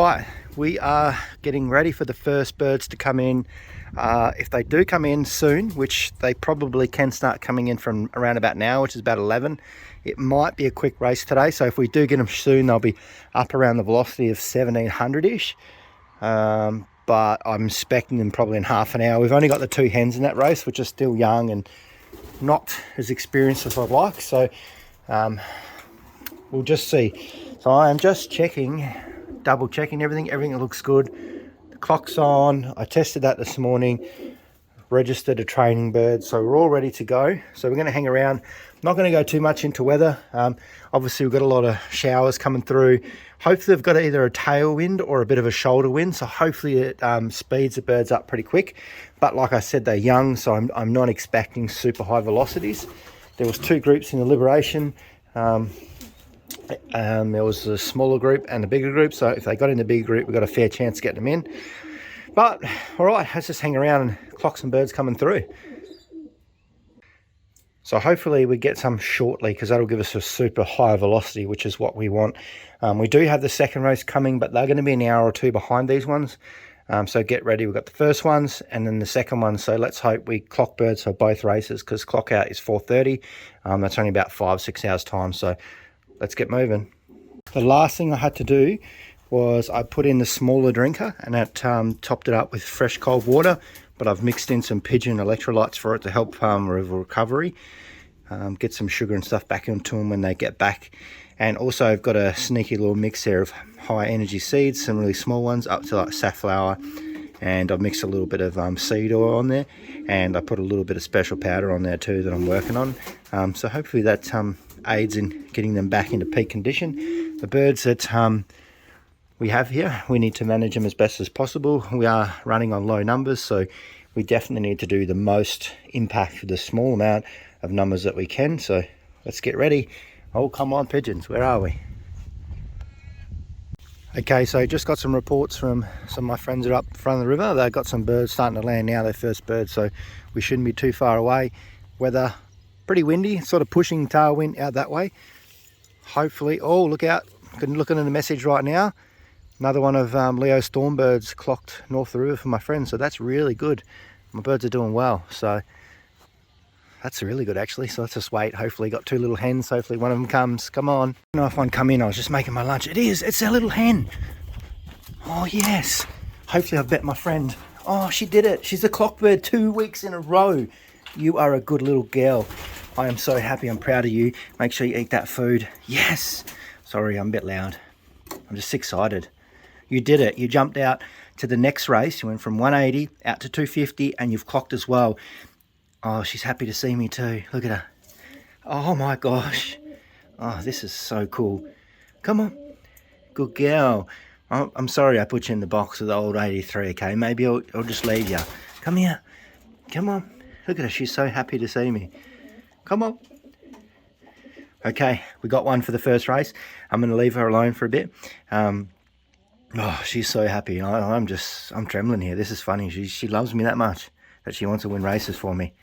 right, we are getting ready for the first birds to come in. If they do come in soon, which they probably can start coming in from around about now, which is about 11, it might be a quick race today. So if we do get them soon, they'll be up around the velocity of 1700-ish. But I'm expecting them probably in half an hour. We've only got the 2 hens in that race, which are still young and not as experienced as I'd like. So we'll just see. So I am just checking, double checking everything. Everything looks good. The clock's on. I tested that this morning, registered a training bird, so we're all ready to go. So we're going to hang around. I'm not going to go too much into weather. Obviously we've got a lot of showers coming through. Hopefully they've got either a tailwind or a bit of a shoulder wind, so hopefully it speeds the birds up pretty quick. But like I said, they're young, so I'm not expecting super high velocities. There was 2 groups in the Liberation. There was a smaller group and a bigger group, so if they got in the bigger group, we've got a fair chance of getting them in. But all right, let's just hang around and clock some birds coming through. So hopefully we get some shortly, because that'll give us a super high velocity, which is what we want. We do have the second race coming, but they're going to be an hour or 2 behind these ones. So get ready. We've got the first ones and then the second one. So let's hope we clock birds for both races, because clock out is 4:30. That's only about 5-6 hours time. So let's get moving. The last thing I had to do was I put in the smaller drinker, and that topped it up with fresh cold water, but I've mixed in some pigeon electrolytes for it to help with recovery, get some sugar and stuff back into them when they get back. And also I've got a sneaky little mix there of high energy seeds, some really small ones up to like safflower, and I've mixed a little bit of seed oil on there, and I put a little bit of special powder on there too that I'm working on. So hopefully that aids in getting them back into peak condition. The birds that we have here, we need to manage them as best as possible. We are running on low numbers, so we definitely need to do the most impact with the small amount of numbers that we can. So let's get ready. Oh, come on, pigeons, where are we? Okay, so just got some reports from some of my friends that are up front of the river. They've got some birds starting to land now, their first birds, so we shouldn't be too far away. Weather pretty windy, sort of pushing tailwind out that way. Hopefully, oh, look out, looking at the message right now. Another one of Leo Stormbirds clocked north of the river for my friends, so that's really good. My birds are doing well, so that's really good actually. So let's just wait. Hopefully got 2 little hens. Hopefully one of them comes. Come on. I don't know if one come in. I was just making my lunch. It is. It's our little hen. Oh yes. Hopefully I've bet my friend. Oh, she did it. She's a clockbird 2 weeks in a row. You are a good little girl. I am so happy. I'm proud of you. Make sure you eat that food. Yes. Sorry, I'm a bit loud. I'm just excited. You did it. You jumped out to the next race. You went from 180 out to 250, and you've clocked as well. Oh, she's happy to see me too. Look at her. Oh my gosh. Oh, this is so cool. Come on. Good girl. Oh, I'm sorry I put you in the box with the old 83, okay? Maybe I'll just leave you. Come here. Come on. Look at her. She's so happy to see me. Come on. Okay, we got one for the first race. I'm going to leave her alone for a bit. Oh, she's so happy. I'm trembling here. This is funny. She loves me that much that she wants to win races for me.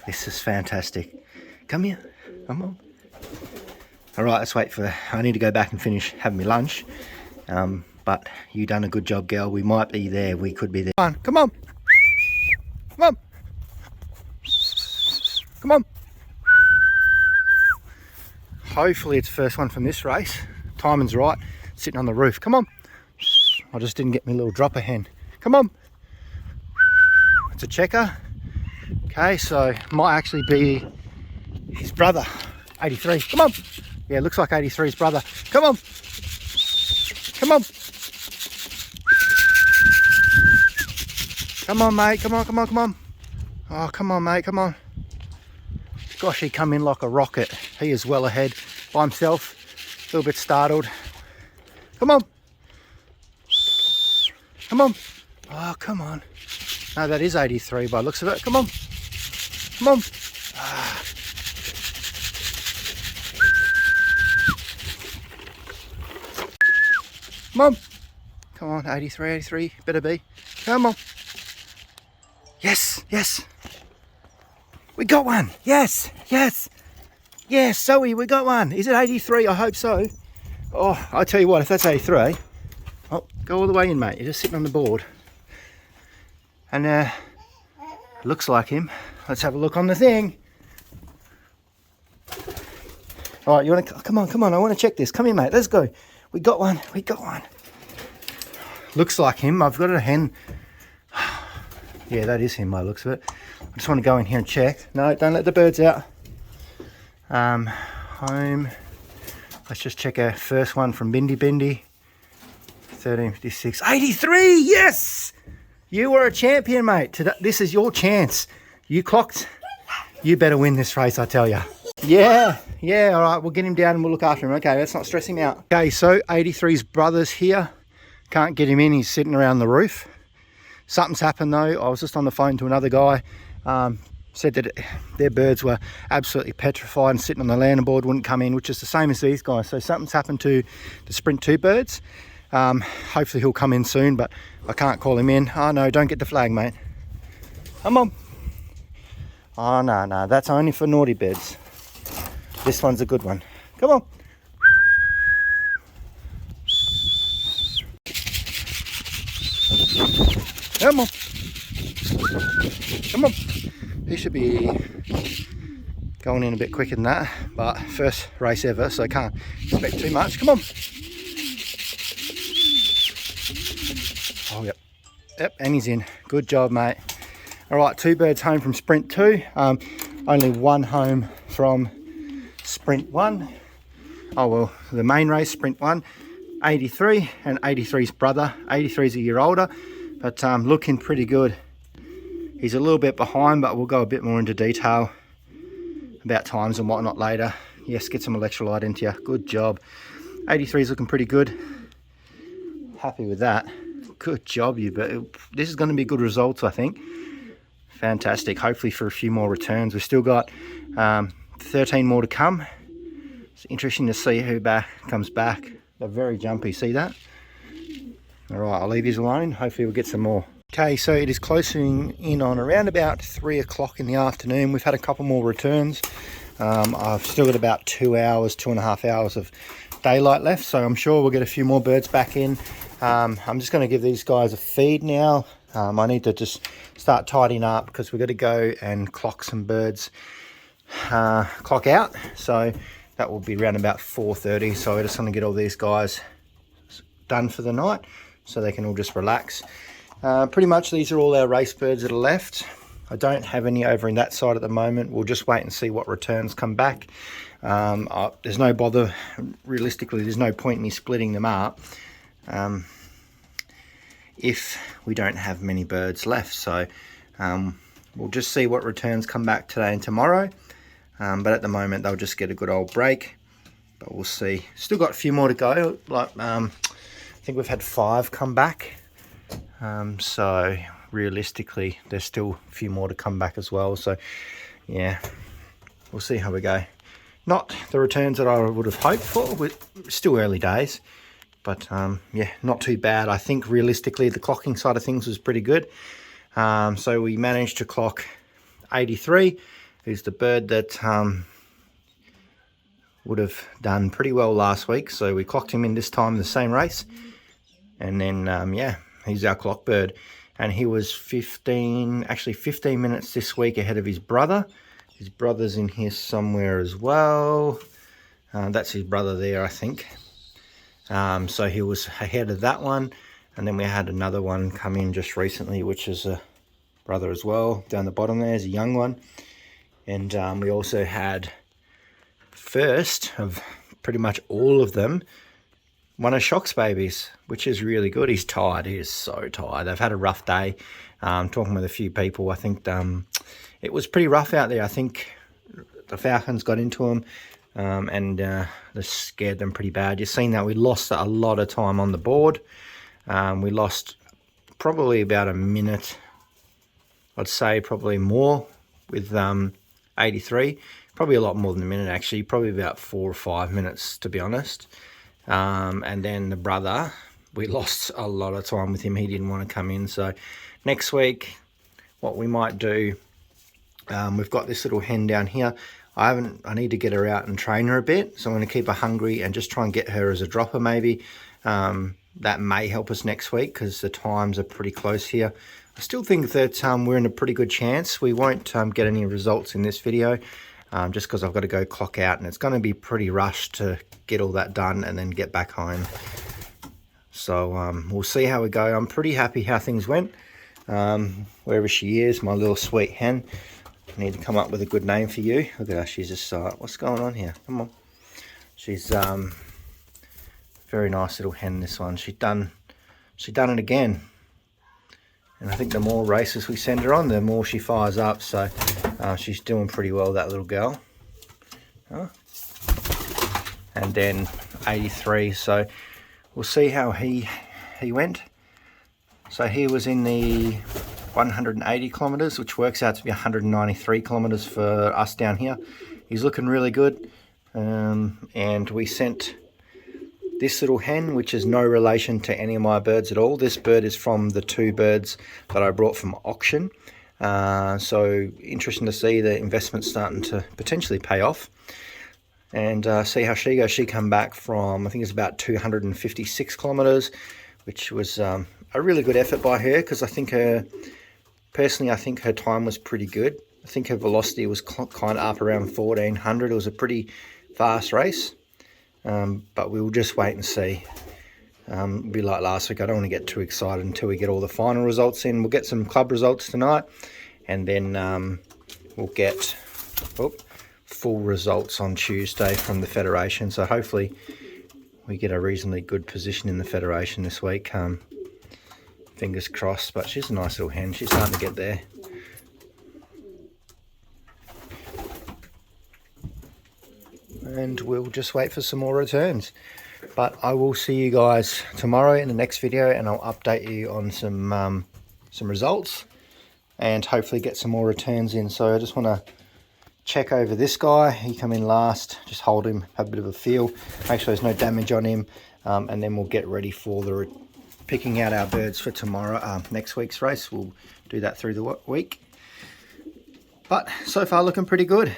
This is fantastic. Come here. Come on. All right, let's wait for... I need to go back and finish having my lunch. But you done a good job, girl. We might be there. We could be there. Come on. Come on. Come on. Come on. Hopefully it's the first one from this race. Timing's right. Sitting on the roof. Come on. I just didn't get my little dropper hen. Come on. It's a checker. Okay, so might actually be his brother, 83. Come on. Yeah, looks like 83's brother. Come on. Come on. Come on, mate. Come on, come on, come on. Oh, come on, mate. Come on. Gosh, he come in like a rocket. He is well ahead by himself. A little bit startled. Come on. Come on. Oh, come on. No, that is 83 by the looks of it. Come on. Come on. Ah. Come on. Come on, 83, 83. Better be. Come on. Yes, yes. We got one. Yes, yes. Yes, Zoe, we got one. Is it 83? I hope so. Oh, I tell you what, if that's 83, Oh, go all the way in, mate. You're just sitting on the board. And looks like him. Let's have a look on the thing. All right, you want to come on? I want to check this. Come here, mate. Let's go. We got one. Looks like him. I've got a hen. Yeah, that is him by the looks of it. I just want to go in here and check. No, don't let the birds out. Home. Let's just check our first one from Bindi. 1356. 83. Yes. You were a champion, mate. Today, this is your chance. You clocked. You better win this race, I tell you. Yeah, all right. We'll get him down and we'll look after him. Okay, let's not stress him out. Okay, so 83's brother's here. Can't get him in. He's sitting around the roof. Something's happened, though. I was just on the phone to another guy. Said that their birds were absolutely petrified and sitting on the landing board, wouldn't come in, which is the same as these guys. So something's happened to the Sprint 2 birds. Hopefully he'll come in soon, but I can't call him in. Oh no, don't get the flag, mate. Come on. Oh no, that's only for naughty birds. This one's a good one. Come on. Come on. He should be going in a bit quicker than that, but first race ever, so I can't expect too much. Come on. Oh, yep, and he's in. Good job, mate. All right, 2 birds home from Sprint 2. Only 1 home from Sprint 1. Oh, well, the main race, Sprint 1. 83 and 83's brother. 83's a year older, but looking pretty good. He's a little bit behind, but we'll go a bit more into detail about times and whatnot later. Yes, get some electrolyte into you. Good job. 83's looking pretty good. Happy with that. Good job, you. But this is going to be good results, I think. Fantastic. Hopefully for a few more returns. We've still got 13 more to come. It's interesting to see who comes back. They're very jumpy. See that? All right, I'll leave these alone. Hopefully we'll get some more. Okay, so it is closing in on around about 3 o'clock in the afternoon. We've had a couple more returns. I've still got about 2.5 hours of daylight left, so I'm sure we'll get a few more birds back in. I'm just going to give these guys a feed now. I need to just start tidying up because we've got to go and clock some birds, clock out. So that will be around about 4:30. So I just want to get all these guys done for the night so they can all just relax. Pretty much these are all our race birds that are left. I don't have any over in that side at the moment. We'll just wait and see what returns come back. There's no bother. Realistically, there's no point in me splitting them up if we don't have many birds left. So we'll just see what returns come back today and tomorrow. But at the moment, they'll just get a good old break. But we'll see. Still got a few more to go. I think we've had 5 come back. So realistically, there's still a few more to come back as well. So yeah, we'll see how we go. Not the returns that I would have hoped for. We're still early days, but yeah, not too bad. I think realistically, the clocking side of things was pretty good. So we managed to clock 83, who's the bird that would have done pretty well last week. So we clocked him in this time in the same race. And then, yeah, he's our clock bird. And he was 15 minutes this week ahead of his brother. His brother's in here somewhere as well. That's his brother there, I think. So he was ahead of that one. And then we had another one come in just recently, which is a brother as well. Down the bottom there is a young one. And we also had first of pretty much all of them, one of Shock's babies, which is really good. He's tired. He is so tired. They've had a rough day. Talking with a few people, I think it was pretty rough out there. I think the falcons got into them and they scared them pretty bad. You've seen that. We lost a lot of time on the board. We lost probably about a minute. I'd say probably more with 83. Probably a lot more than a minute, actually. Probably about 4 or 5 minutes, to be honest. And then the brother, we lost a lot of time with him. He didn't want to come in. So next week, what we might do, we've got this little hen down here. I need to get her out and train her a bit. So I'm going to keep her hungry and just try and get her as a dropper maybe. that may help us next week because the times are pretty close here. I still think that we're in a pretty good chance. We won't get any results in this video just because I've got to go clock out, and it's going to be pretty rushed to get all that done and then get back home. So we'll see how we go. I'm pretty happy how things went. Wherever she is, my little sweet hen. I need to come up with a good name for you. Look at her, she's just, what's going on here? Come on. She's very nice little hen, this one. She done it again. And I think the more races we send her on, the more she fires up. So she's doing pretty well, that little girl. And then 83. So we'll see how he went. So he was in the 180 kilometers, which works out to be 193 kilometers for us down here. He's looking really good. And we sent this little hen, which is no relation to any of my birds at all. This bird is from the 2 birds that I brought from auction. So interesting to see the investment starting to potentially pay off. And see how she goes. She come back from, I think it's about 256 kilometers, which was a really good effort by her, because I think personally I think her time was pretty good. I think her velocity was kind of up around 1400. It was a pretty fast race. But we'll just wait and see. Be like last week, I don't want to get too excited until we get all the final results in. We'll get some club results tonight, and then we'll get full results on Tuesday from the Federation. So hopefully we get a reasonably good position in the Federation this week. Fingers crossed, but she's a nice little hen. She's starting to get there. And we'll just wait for some more returns. But I will see you guys tomorrow in the next video, and I'll update you on some results and hopefully get some more returns in. So I just want to check over this guy. He come in last. Just hold him, have a bit of a feel, make sure there's no damage on him, and then we'll get ready for the picking out our birds for tomorrow, next week's race. We'll do that through the week. But so far looking pretty good.